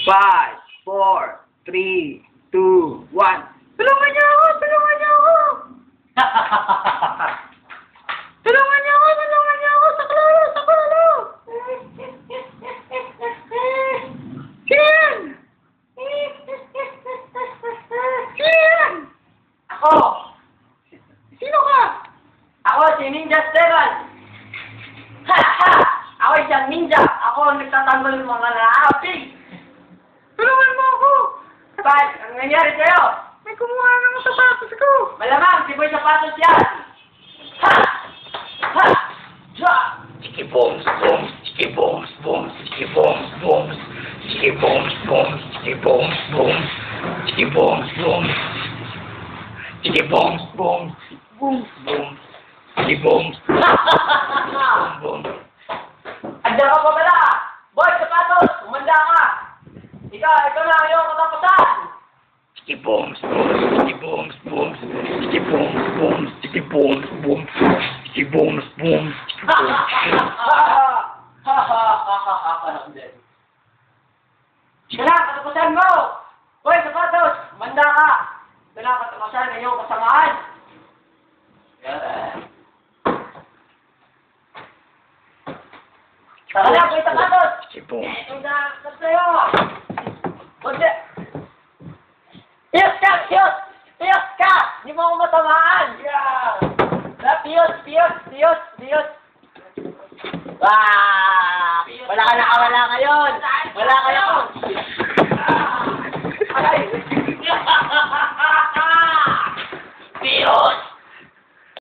5, 4, 3, 2, 1. Tulungan niyo ako! Tulungan niyo ako! Tulungan niyo ako! Tulungan niyo ako! Saklolo! Saklolo! Sino yan? Sino yan? Ako! Sino ka? Ako si Ninja Steven! Ha! Ha! Ako isang ninja! Ako ang nagtatanggol ng mga naapig! Tulungan mo ako! Bakit? Ang nangyari sa'yo? May kumuha ng sapatos ko! Malamang, si Boy Sapatos yan! Ha! Ha! Ja! Chicky bombs, bombs, chicky bombs, bombs, chicky bombs, bombs, chicky bombs, bombs, chicky bombs, bombs, chicky bombs, bombs, chicky bombs, bombs, bombs, bombs, chicky bombs, bombs. Andiyan ka pa pala! Boy Sapatos, umanda ka! Ikaw na ang iyong katapusan! Chicky bombs, bombs, chicky bombs, bombs, chicky bombs, bombs, chicky bombs, bombs, chicky bombs, bombs, chicky bombs. Ika na, katapusan mo! Boy Sapatos, umanda ka! Ika na, katapusan ng iyong kasamaan! Tara na, Boy Sapatos! Chicky bombs. Ito na, sa'yo! Kunti! Piyos ka! Piyos! Piyos ka! Hindi mo ako matamaan! Yeah! Piyos! Wala ngayon! Wala kayo! Ay! Piyos!